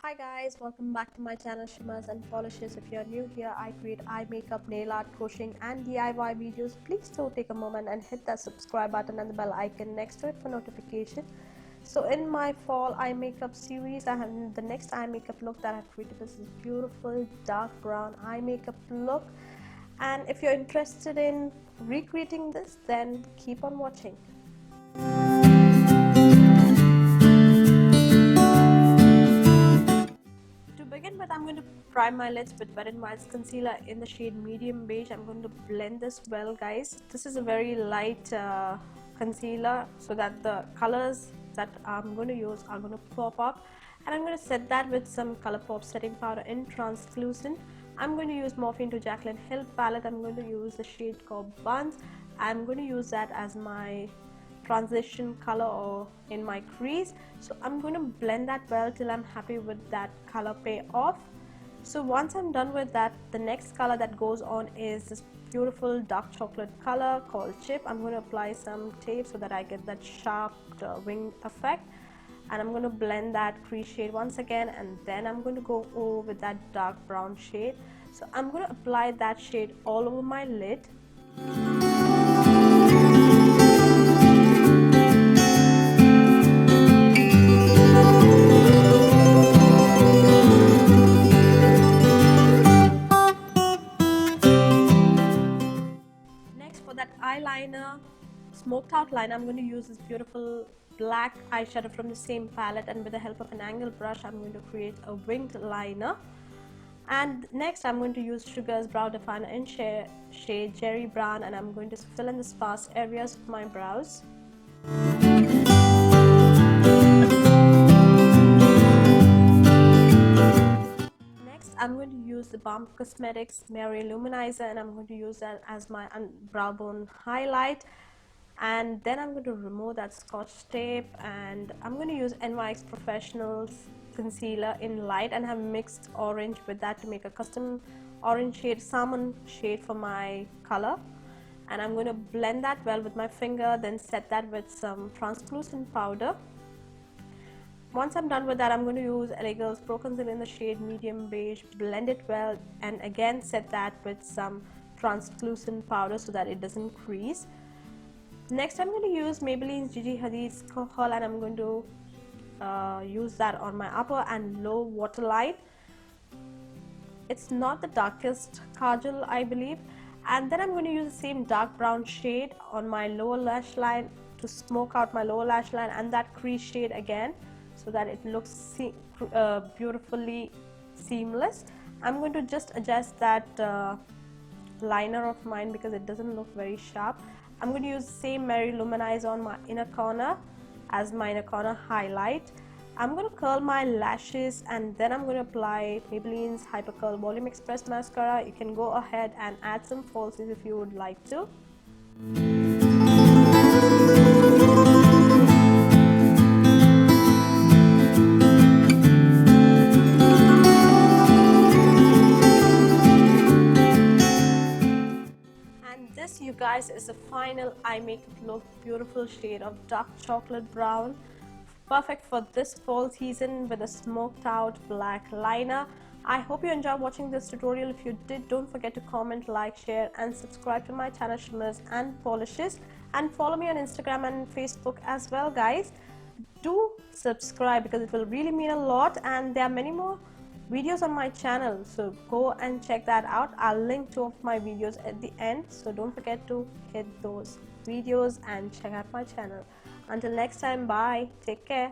Hi guys, welcome back to my channel Shimmers and Polishes. If you're new here, I create eye makeup, nail art, crocheting and DIY videos. Please do take a moment and hit that subscribe button and the bell icon next to it for notification. So in my fall eye makeup series, I have the next eye makeup look that I've created. This is beautiful dark brown eye makeup look, and if you're interested in recreating this, then keep on watching. But I'm going to prime my lids with Wet n Wild's concealer in the shade medium beige. I'm going to blend this well, guys. This is a very light concealer, so that the colors that I'm going to use are going to pop up, and I'm going to set that with some Colourpop setting powder in translucent. I'm going to use Morphe into Jaclyn Hill palette. I'm going to use the shade called Buns. I'm going to use that as my transition color or in my crease. So I'm going to blend that well till I'm happy with that color payoff. So once I'm done with that, the next color that goes on is this beautiful dark chocolate color called Chip. I'm going to apply some tape so that I get that sharp wing effect, and I'm going to blend that crease shade once again, and then I'm going to go over with that dark brown shade. So I'm going to apply that shade all over my lid. Eyeliner, smoked out liner, I'm going to use this beautiful black eyeshadow from the same palette, and with the help of an angle brush I'm going to create a winged liner. And next I'm going to use Sugar's brow definer in shade Cherry Brown, and I'm going to fill in the sparse areas of my brows. I'm going to use the Balm Cosmetics Mary Luminizer, and I'm going to use that as my brow bone highlight. And then I'm going to remove that scotch tape, and I'm going to use NYX Professional's concealer in light, and have mixed orange with that to make a custom orange shade, salmon shade for my color. And I'm going to blend that well with my finger, then set that with some translucent powder. Once I'm done with that, I'm going to use LA Girls Pro Conceal in the shade medium beige, blend it well, and again set that with some translucent powder so that it doesn't crease. Next I'm going to use Maybelline's Gigi Hadid's Kohl, and I'm going to use that on my upper and low waterline. It's not the darkest kajal, I believe. And then I'm going to use the same dark brown shade on my lower lash line to smoke out my lower lash line, and that crease shade again, so that it looks beautifully seamless. I'm going to just adjust that liner of mine because it doesn't look very sharp. I'm going to use the same Mary Luminizer on my inner corner as my inner corner highlight. I'm going to curl my lashes, and then I'm going to apply Maybelline's Hyper Curl Volume Express Mascara. You can go ahead and add some falsies if you would like to. This, you guys, is the final eye makeup look. Beautiful shade of dark chocolate brown, perfect for this fall season with a smoked out black liner. I hope you enjoyed watching this tutorial. If you did, don't forget to comment, like, share and subscribe to my channel Shimmers and Polishes, and follow me on Instagram and Facebook as well, guys. Do subscribe because it will really mean a lot, and there are many more videos on my channel, so go and check that out. I'll link 2 of my videos at the end, so don't forget to hit those videos and check out my channel. Until next time, bye, take care.